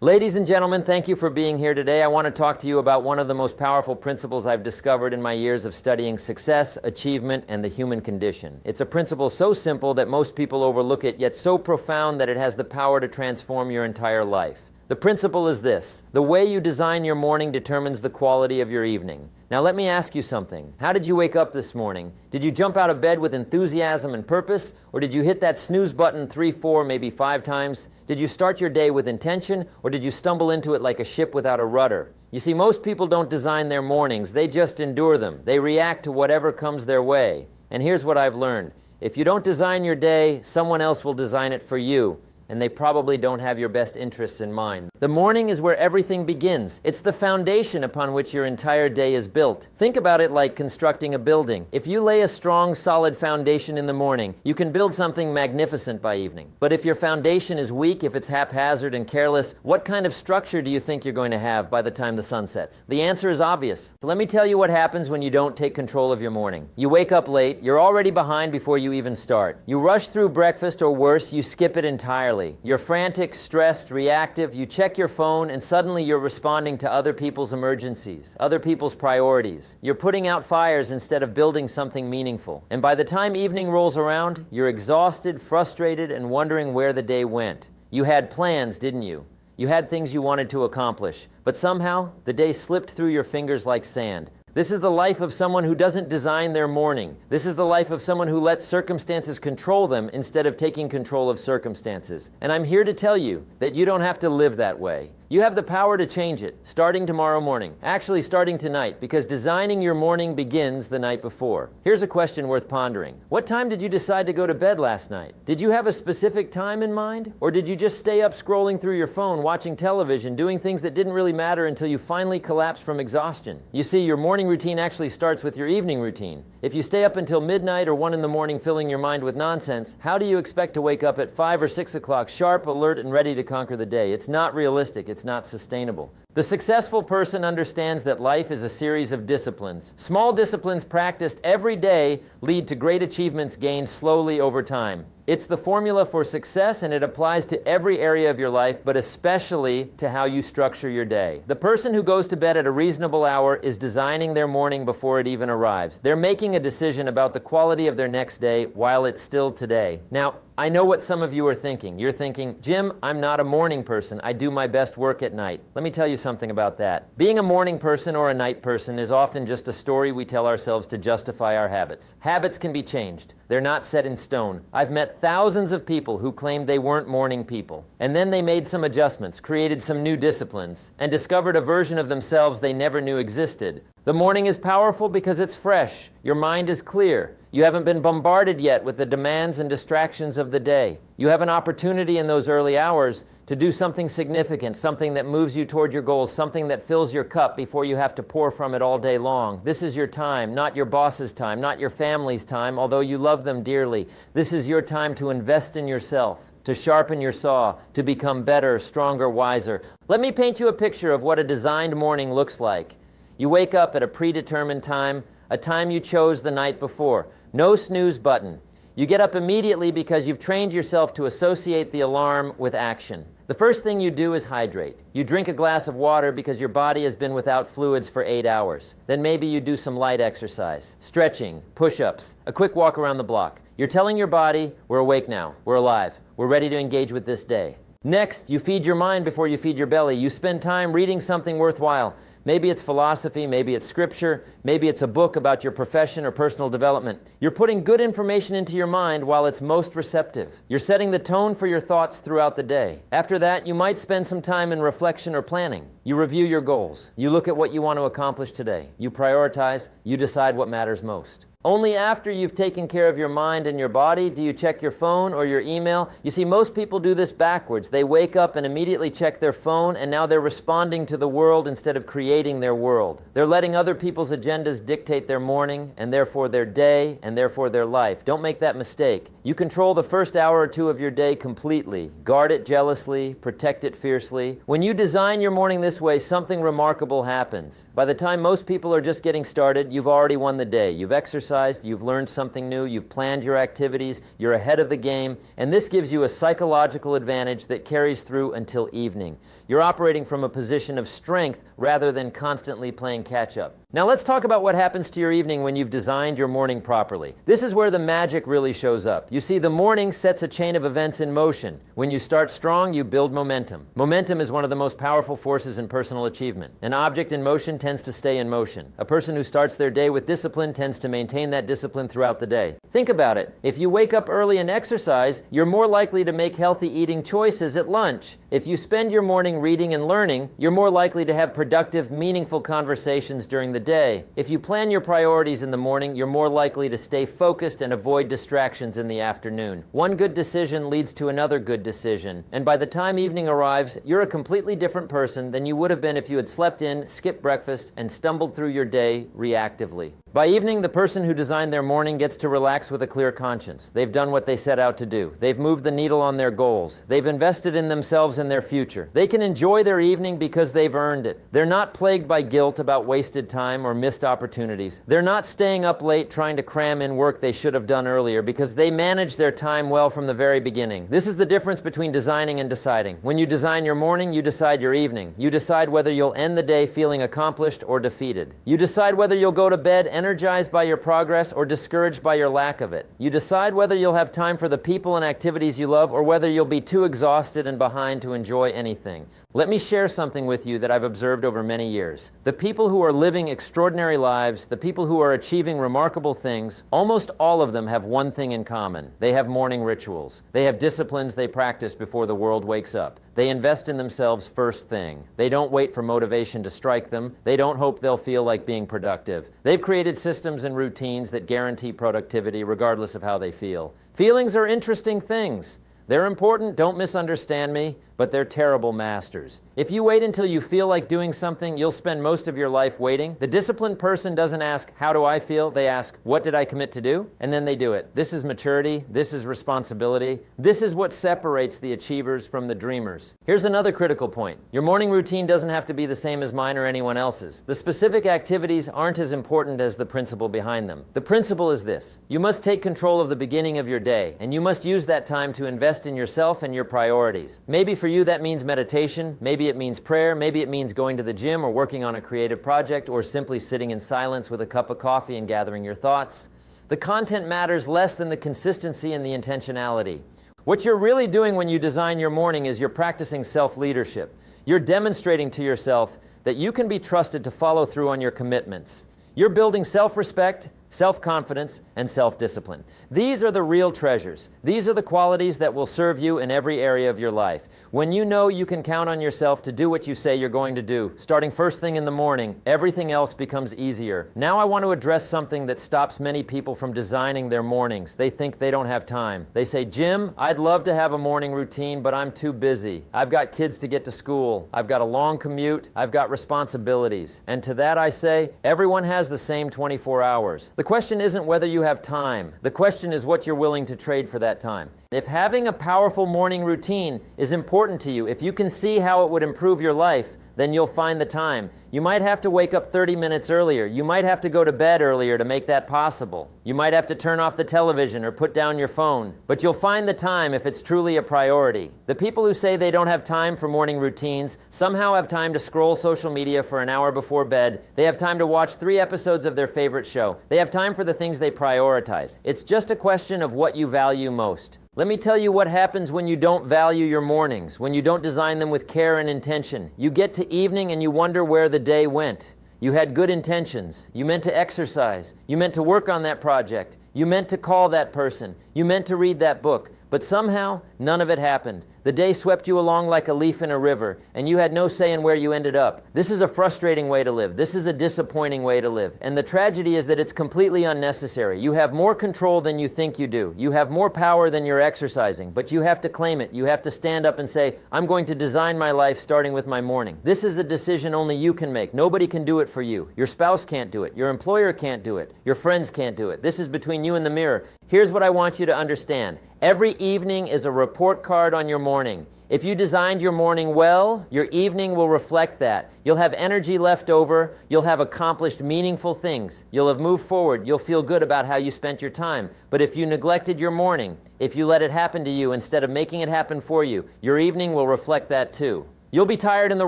Ladies and gentlemen, thank you for being here today. I want to talk to you about one of the most powerful principles I've discovered in my years of studying success, achievement, and the human condition. It's a principle so simple that most people overlook it, yet so profound that it has the power to transform your entire life. The principle is this: the way you design your morning determines the quality of your evening. Now let me ask you something. How did you wake up this morning? Did you jump out of bed with enthusiasm and purpose? Or did you hit that snooze button 3, 4, maybe 5 times? Did you start your day with intention, or did you stumble into it like a ship without a rudder? You see, most people don't design their mornings. They just endure them. They react to whatever comes their way. And here's what I've learned. If you don't design your day, someone else will design it for you. And they probably don't have your best interests in mind. The morning is where everything begins. It's the foundation upon which your entire day is built. Think about it like constructing a building. If you lay a strong, solid foundation in the morning, you can build something magnificent by evening. But if your foundation is weak, if it's haphazard and careless, what kind of structure do you think you're going to have by the time the sun sets? The answer is obvious. So let me tell you what happens when you don't take control of your morning. You wake up late, you're already behind before you even start. You rush through breakfast, or worse, you skip it entirely. You're frantic, stressed, reactive. You check your phone and suddenly you're responding to other people's emergencies, other people's priorities. You're putting out fires instead of building something meaningful. And by the time evening rolls around, you're exhausted, frustrated, and wondering where the day went. You had plans, didn't you? You had things you wanted to accomplish, but somehow the day slipped through your fingers like sand. This is the life of someone who doesn't design their morning. This is the life of someone who lets circumstances control them instead of taking control of circumstances. And I'm here to tell you that you don't have to live that way. You have the power to change it, starting tomorrow morning. Actually, starting tonight, because designing your morning begins the night before. Here's a question worth pondering. What time did you decide to go to bed last night? Did you have a specific time in mind? Or did you just stay up scrolling through your phone, watching television, doing things that didn't really matter until you finally collapsed from exhaustion? You see, your morning routine actually starts with your evening routine. If you stay up until midnight or 1 in the morning filling your mind with nonsense, how do you expect to wake up at 5 or 6 o'clock sharp, alert, and ready to conquer the day? It's not realistic. It's not sustainable. The successful person understands that life is a series of disciplines. Small disciplines practiced every day lead to great achievements gained slowly over time. It's the formula for success, and it applies to every area of your life, but especially to how you structure your day. The person who goes to bed at a reasonable hour is designing their morning before it even arrives. They're making a decision about the quality of their next day while it's still today. Now, I know what some of you are thinking. You're thinking, Jim, I'm not a morning person. I do my best work at night. Let me tell you something about that. Being a morning person or a night person is often just a story we tell ourselves to justify our habits. Habits can be changed. They're not set in stone. I've met thousands of people who claimed they weren't morning people. And then they made some adjustments, created some new disciplines, and discovered a version of themselves they never knew existed. The morning is powerful because it's fresh. Your mind is clear. You haven't been bombarded yet with the demands and distractions of the day. You have an opportunity in those early hours to do something significant, something that moves you toward your goals, something that fills your cup before you have to pour from it all day long. This is your time, not your boss's time, not your family's time, although you love them dearly. This is your time to invest in yourself, to sharpen your saw, to become better, stronger, wiser. Let me paint you a picture of what a designed morning looks like. You wake up at a predetermined time, a time you chose the night before. No snooze button. You get up immediately because you've trained yourself to associate the alarm with action. The first thing you do is hydrate. You drink a glass of water because your body has been without fluids for 8 hours. Then maybe you do some light exercise, stretching, push-ups, a quick walk around the block. You're telling your body, we're awake now, we're alive, we're ready to engage with this day. Next, you feed your mind before you feed your belly. You spend time reading something worthwhile. Maybe it's philosophy, maybe it's scripture, maybe it's a book about your profession or personal development. You're putting good information into your mind while it's most receptive. You're setting the tone for your thoughts throughout the day. After that, you might spend some time in reflection or planning. You review your goals. You look at what you want to accomplish today. You prioritize. You decide what matters most. Only after you've taken care of your mind and your body do you check your phone or your email. You see, most people do this backwards. They wake up and immediately check their phone, and now they're responding to the world instead of creating their world. They're letting other people's agendas dictate their morning, and therefore their day, and therefore their life. Don't make that mistake. You control the first hour or two of your day completely. Guard it jealously, protect it fiercely. When you design your morning this way, something remarkable happens. By the time most people are just getting started, you've already won the day. You've exercised, exercised, you've learned something new, you've planned your activities, you're ahead of the game, and this gives you a psychological advantage that carries through until evening. You're operating from a position of strength rather than constantly playing catch-up. Now let's talk about what happens to your evening when you've designed your morning properly. This is where the magic really shows up. You see, the morning sets a chain of events in motion. When you start strong, you build momentum. Momentum is one of the most powerful forces in personal achievement. An object in motion tends to stay in motion. A person who starts their day with discipline tends to maintain that discipline throughout the day. Think about it. If you wake up early and exercise, you're more likely to make healthy eating choices at lunch. If you spend your morning reading and learning, you're more likely to have productive, meaningful conversations during the day. If you plan your priorities in the morning, you're more likely to stay focused and avoid distractions in the afternoon. One good decision leads to another good decision, and by the time evening arrives, you're a completely different person than you would have been if you had slept in, skipped breakfast, and stumbled through your day reactively. By evening, the person who designed their morning gets to relax with a clear conscience. They've done what they set out to do. They've moved the needle on their goals. They've invested in themselves and their future. They can enjoy their evening because they've earned it. They're not plagued by guilt about wasted time or missed opportunities. They're not staying up late trying to cram in work they should have done earlier because they managed their time well from the very beginning. This is the difference between designing and deciding. When you design your morning, you decide your evening. You decide whether you'll end the day feeling accomplished or defeated. You decide whether you'll go to bed energized by your progress or discouraged by your lack of it. You decide whether you'll have time for the people and activities you love or whether you'll be too exhausted and behind to enjoy anything. Let me share something with you that I've observed over many years. The people who are living extraordinary lives, the people who are achieving remarkable things, almost all of them have one thing in common. They have morning rituals. They have disciplines they practice before the world wakes up. They invest in themselves first thing. They don't wait for motivation to strike them. They don't hope they'll feel like being productive. They've created systems and routines that guarantee productivity regardless of how they feel. Feelings are interesting things. They're important, don't misunderstand me, but they're terrible masters. If you wait until you feel like doing something, you'll spend most of your life waiting. The disciplined person doesn't ask, how do I feel? They ask, what did I commit to do? And then they do it. This is maturity. This is responsibility. This is what separates the achievers from the dreamers. Here's another critical point. Your morning routine doesn't have to be the same as mine or anyone else's. The specific activities aren't as important as the principle behind them. The principle is this. You must take control of the beginning of your day, and you must use that time to invest in yourself and your priorities. Maybe for you that means meditation, maybe it means prayer, maybe it means going to the gym or working on a creative project or simply sitting in silence with a cup of coffee and gathering your thoughts. The content matters less than the consistency and the intentionality. What you're really doing when you design your morning is you're practicing self-leadership. You're demonstrating to yourself that you can be trusted to follow through on your commitments. You're building self-respect, self-confidence, and self-discipline. These are the real treasures. These are the qualities that will serve you in every area of your life. When you know you can count on yourself to do what you say you're going to do, starting first thing in the morning, everything else becomes easier. Now I want to address something that stops many people from designing their mornings. They think they don't have time. They say, Jim, I'd love to have a morning routine, but I'm too busy. I've got kids to get to school. I've got a long commute. I've got responsibilities. And to that I say, everyone has the same 24 hours. The question isn't whether you have time. The question is what you're willing to trade for that time. If having a powerful morning routine is important to you, if you can see how it would improve your life, then you'll find the time. You might have to wake up 30 minutes earlier. You might have to go to bed earlier to make that possible. You might have to turn off the television or put down your phone. But you'll find the time if it's truly a priority. The people who say they don't have time for morning routines somehow have time to scroll social media for an hour before bed. They have time to watch 3 episodes of their favorite show. They have time for the things they prioritize. It's just a question of what you value most. Let me tell you what happens when you don't value your mornings, when you don't design them with care and intention. You get to evening and you wonder where the day went. You had good intentions. You meant to exercise. You meant to work on that project. You meant to call that person. You meant to read that book. But somehow, none of it happened. The day swept you along like a leaf in a river, and you had no say in where you ended up. This is a frustrating way to live. This is a disappointing way to live. And the tragedy is that it's completely unnecessary. You have more control than you think you do. You have more power than you're exercising, but you have to claim it. You have to stand up and say, I'm going to design my life starting with my morning. This is a decision only you can make. Nobody can do it for you. Your spouse can't do it. Your employer can't do it. Your friends can't do it. This is between you and the mirror. Here's what I want you to understand. Every evening is a report card on your morning. If you designed your morning well, your evening will reflect that. You'll have energy left over. You'll have accomplished meaningful things. You'll have moved forward. You'll feel good about how you spent your time. But if you neglected your morning, if you let it happen to you instead of making it happen for you, your evening will reflect that too. You'll be tired in the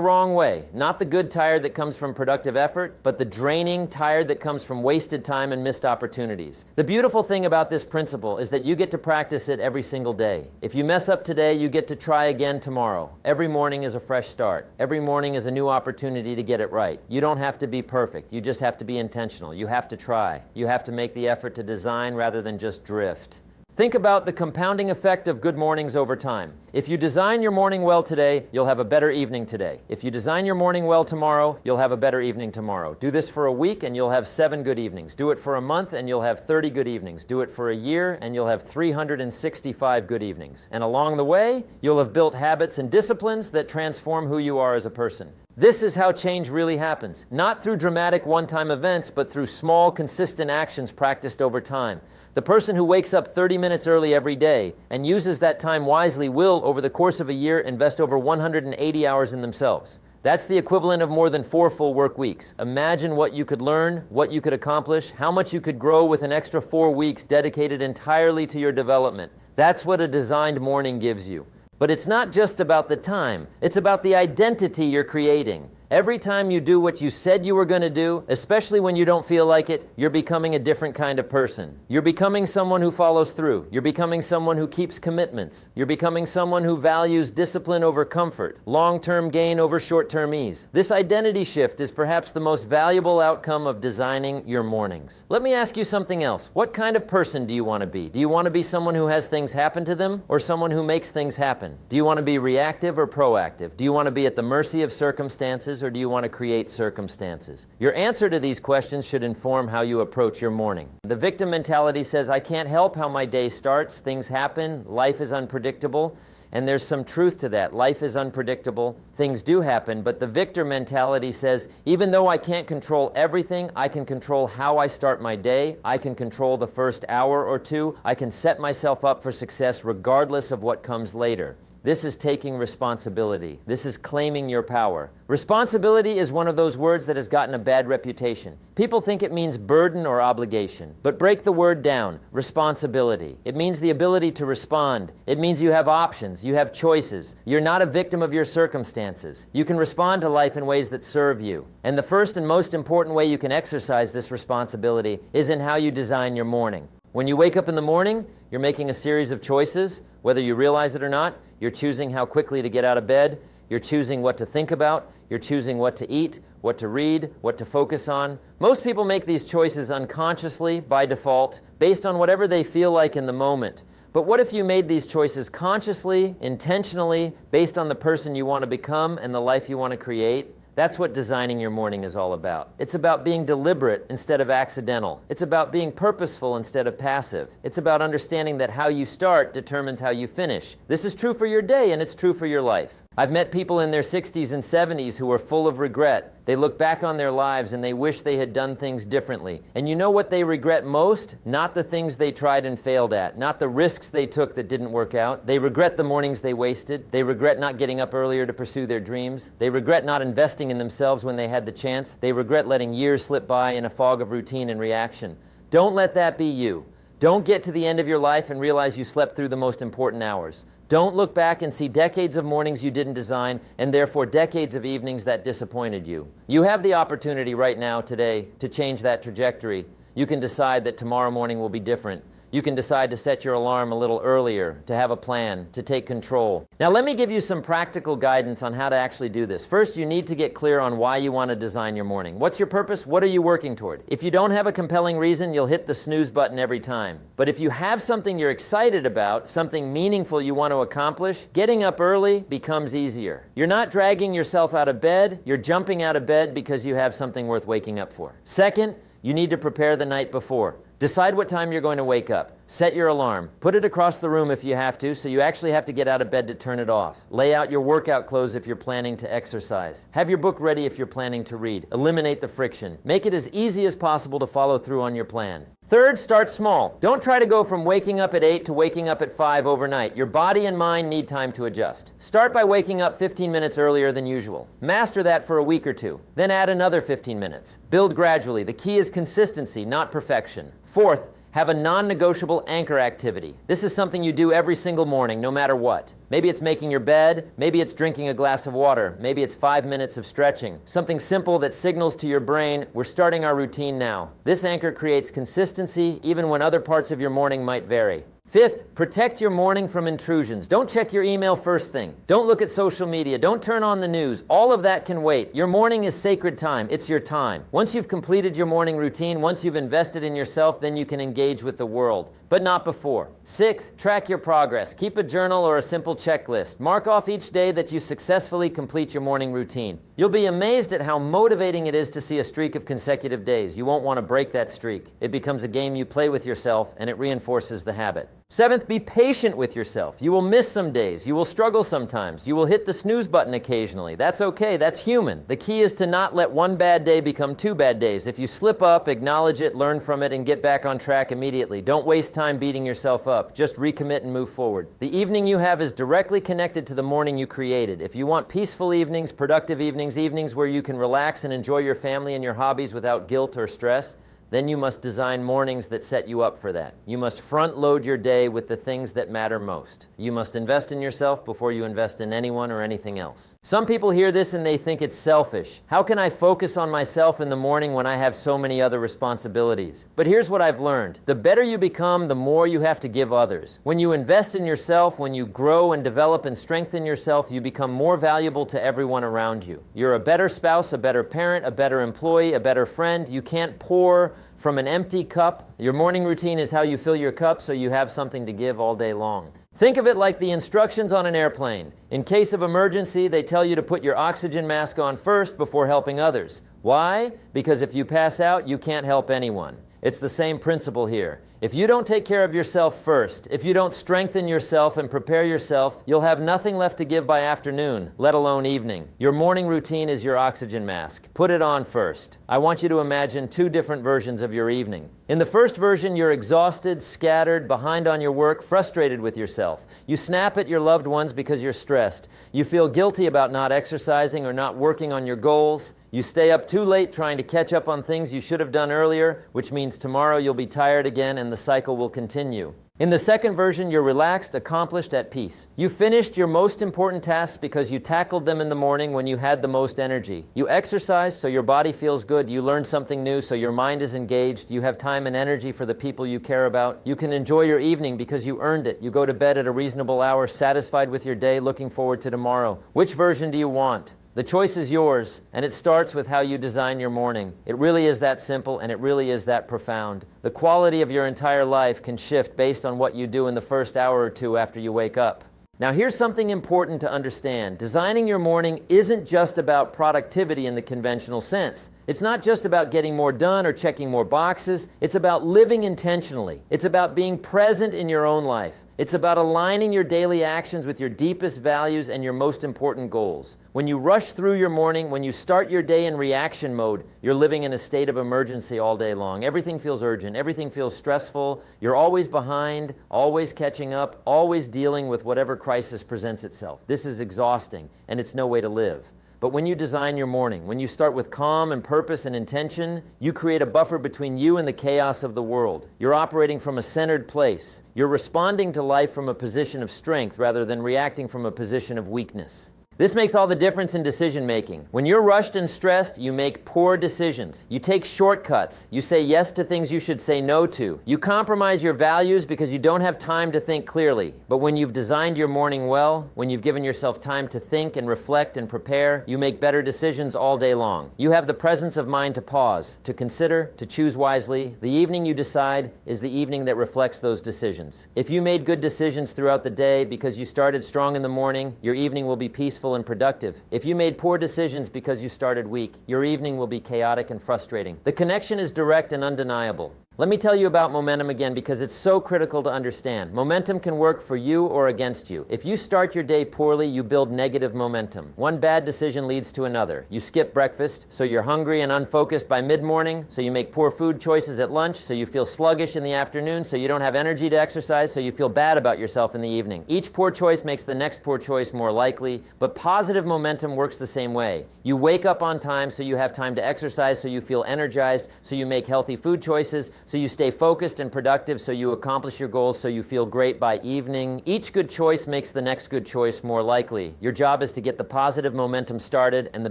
wrong way, not the good tired that comes from productive effort, but the draining tired that comes from wasted time and missed opportunities. The beautiful thing about this principle is that you get to practice it every single day. If you mess up today, you get to try again tomorrow. Every morning is a fresh start. Every morning is a new opportunity to get it right. You don't have to be perfect. You just have to be intentional. You have to try. You have to make the effort to design rather than just drift. Think about the compounding effect of good mornings over time. If you design your morning well today, you'll have a better evening today. If you design your morning well tomorrow, you'll have a better evening tomorrow. Do this for a week and you'll have 7 good evenings. Do it for a month and you'll have 30 good evenings. Do it for a year and you'll have 365 good evenings. And along the way, you'll have built habits and disciplines that transform who you are as a person. This is how change really happens. Not through dramatic one-time events, but through small, consistent actions practiced over time. The person who wakes up 30 minutes early every day and uses that time wisely will, over the course of a year, invest over 180 hours in themselves. That's the equivalent of more than 4 full work weeks. Imagine what you could learn, what you could accomplish, how much you could grow with an extra 4 weeks dedicated entirely to your development. That's what a designed morning gives you. But it's not just about the time. It's about the identity you're creating. Every time you do what you said you were going to do, especially when you don't feel like it, you're becoming a different kind of person. You're becoming someone who follows through. You're becoming someone who keeps commitments. You're becoming someone who values discipline over comfort, long-term gain over short-term ease. This identity shift is perhaps the most valuable outcome of designing your mornings. Let me ask you something else. What kind of person do you want to be? Do you want to be someone who has things happen to them or someone who makes things happen? Do you want to be reactive or proactive? Do you want to be at the mercy of circumstances, or do you want to create circumstances? Your answer to these questions should inform how you approach your morning. The victim mentality says, I can't help how my day starts, things happen, life is unpredictable, and there's some truth to that. Life is unpredictable, things do happen, but the victor mentality says, even though I can't control everything, I can control how I start my day, I can control the first hour or two, I can set myself up for success regardless of what comes later. This is taking responsibility. This is claiming your power. Responsibility is one of those words that has gotten a bad reputation. People think it means burden or obligation. But break the word down. Responsibility. It means the ability to respond. It means you have options. You have choices. You're not a victim of your circumstances. You can respond to life in ways that serve you. And the first and most important way you can exercise this responsibility is in how you design your morning. When you wake up in the morning, you're making a series of choices. Whether you realize it or not, you're choosing how quickly to get out of bed. You're choosing what to think about. You're choosing what to eat, what to read, what to focus on. Most people make these choices unconsciously, by default, based on whatever they feel like in the moment. But what if you made these choices consciously, intentionally, based on the person you want to become and the life you want to create? That's what designing your morning is all about. It's about being deliberate instead of accidental. It's about being purposeful instead of passive. It's about understanding that how you start determines how you finish. This is true for your day and it's true for your life. I've met people in their 60s and 70s who are full of regret. They look back on their lives and they wish they had done things differently. And you know what they regret most? Not the things they tried and failed at, not the risks they took that didn't work out. They regret the mornings they wasted. They regret not getting up earlier to pursue their dreams. They regret not investing in themselves when they had the chance. They regret letting years slip by in a fog of routine and reaction. Don't let that be you. Don't get to the end of your life and realize you slept through the most important hours. Don't look back and see decades of mornings you didn't design and therefore decades of evenings that disappointed you. You have the opportunity right now, today, to change that trajectory. You can decide that tomorrow morning will be different. You can decide to set your alarm a little earlier, to have a plan, to take control. Now let me give you some practical guidance on how to actually do this. First, you need to get clear on why you want to design your morning. What's your purpose? What are you working toward? If you don't have a compelling reason, you'll hit the snooze button every time. But if you have something you're excited about, something meaningful you want to accomplish, getting up early becomes easier. You're not dragging yourself out of bed, you're jumping out of bed because you have something worth waking up for. Second, you need to prepare the night before. Decide what time you're going to wake up. Set your alarm. Put it across the room if you have to, so you actually have to get out of bed to turn it off. Lay out your workout clothes if you're planning to exercise. Have your book ready if you're planning to read. Eliminate the friction. Make it as easy as possible to follow through on your plan. Third, start small. Don't try to go from waking up at 8 to waking up at 5 overnight. Your body and mind need time to adjust. Start by waking up 15 minutes earlier than usual. Master that for a week or two. Then add another 15 minutes. Build gradually. The key is consistency, not perfection. Fourth, have a non-negotiable anchor activity. This is something you do every single morning, no matter what. Maybe it's making your bed, maybe it's drinking a glass of water, maybe it's 5 minutes of stretching. Something simple that signals to your brain, we're starting our routine now. This anchor creates consistency even when other parts of your morning might vary. Fifth, protect your morning from intrusions. Don't check your email first thing. Don't look at social media. Don't turn on the news. All of that can wait. Your morning is sacred time. It's your time. Once you've completed your morning routine, once you've invested in yourself, then you can engage with the world, but not before. Sixth, track your progress. Keep a journal or a simple checklist. Mark off each day that you successfully complete your morning routine. You'll be amazed at how motivating it is to see a streak of consecutive days. You won't want to break that streak. It becomes a game you play with yourself, and it reinforces the habit. Seventh, be patient with yourself. You will miss some days. You will struggle sometimes. You will hit the snooze button occasionally. That's okay. That's human. The key is to not let one bad day become 2 bad days. If you slip up, acknowledge it, learn from it, and get back on track immediately. Don't waste time beating yourself up. Just recommit and move forward. The evening you have is directly connected to the morning you created. If you want peaceful evenings, productive evenings, evenings where you can relax and enjoy your family and your hobbies without guilt or stress, then you must design mornings that set you up for that. You must front load your day with the things that matter most. You must invest in yourself before you invest in anyone or anything else. Some people hear this and they think it's selfish. How can I focus on myself in the morning when I have so many other responsibilities? But here's what I've learned. The better you become, the more you have to give others. When you invest in yourself, when you grow and develop and strengthen yourself, you become more valuable to everyone around you. You're a better spouse, a better parent, a better employee, a better friend. You can't pour from an empty cup. Your morning routine is how you fill your cup so you have something to give all day long. Think of it like the instructions on an airplane. In case of emergency, they tell you to put your oxygen mask on first before helping others. Why? Because if you pass out, you can't help anyone. It's the same principle here. If you don't take care of yourself first, if you don't strengthen yourself and prepare yourself, you'll have nothing left to give by afternoon, let alone evening. Your morning routine is your oxygen mask. Put it on first. I want you to imagine 2 different versions of your evening. In the first version, you're exhausted, scattered, behind on your work, frustrated with yourself. You snap at your loved ones because you're stressed. You feel guilty about not exercising or not working on your goals. You stay up too late trying to catch up on things you should have done earlier, which means tomorrow you'll be tired again and the cycle will continue. In the second version, you're relaxed, accomplished, at peace. You finished your most important tasks because you tackled them in the morning when you had the most energy. You exercise so your body feels good. You learn something new so your mind is engaged. You have time and energy for the people you care about. You can enjoy your evening because you earned it. You go to bed at a reasonable hour, satisfied with your day, looking forward to tomorrow. Which version do you want? The choice is yours, and it starts with how you design your morning. It really is that simple, and it really is that profound. The quality of your entire life can shift based on what you do in the first hour or 2 after you wake up. Now here's something important to understand. Designing your morning isn't just about productivity in the conventional sense. It's not just about getting more done or checking more boxes. It's about living intentionally. It's about being present in your own life. It's about aligning your daily actions with your deepest values and your most important goals. When you rush through your morning, when you start your day in reaction mode, you're living in a state of emergency all day long. Everything feels urgent. Everything feels stressful. You're always behind, always catching up, always dealing with whatever crisis presents itself. This is exhausting, and it's no way to live. But when you design your morning, when you start with calm and purpose and intention, you create a buffer between you and the chaos of the world. You're operating from a centered place. You're responding to life from a position of strength rather than reacting from a position of weakness. This makes all the difference in decision making. When you're rushed and stressed, you make poor decisions. You take shortcuts. You say yes to things you should say no to. You compromise your values because you don't have time to think clearly. But when you've designed your morning well, when you've given yourself time to think and reflect and prepare, you make better decisions all day long. You have the presence of mind to pause, to consider, to choose wisely. The evening you decide is the evening that reflects those decisions. If you made good decisions throughout the day because you started strong in the morning, your evening will be peaceful and productive. If you made poor decisions because you started weak, your evening will be chaotic and frustrating. The connection is direct and undeniable. Let me tell you about momentum again because it's so critical to understand. Momentum can work for you or against you. If you start your day poorly, you build negative momentum. One bad decision leads to another. You skip breakfast, so you're hungry and unfocused by mid-morning, so you make poor food choices at lunch, so you feel sluggish in the afternoon, so you don't have energy to exercise, so you feel bad about yourself in the evening. Each poor choice makes the next poor choice more likely, but positive momentum works the same way. You wake up on time so you have time to exercise, so you feel energized, so you make healthy food choices, so you stay focused and productive, so you accomplish your goals, so you feel great by evening. Each good choice makes the next good choice more likely. Your job is to get the positive momentum started, and the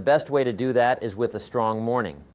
best way to do that is with a strong morning.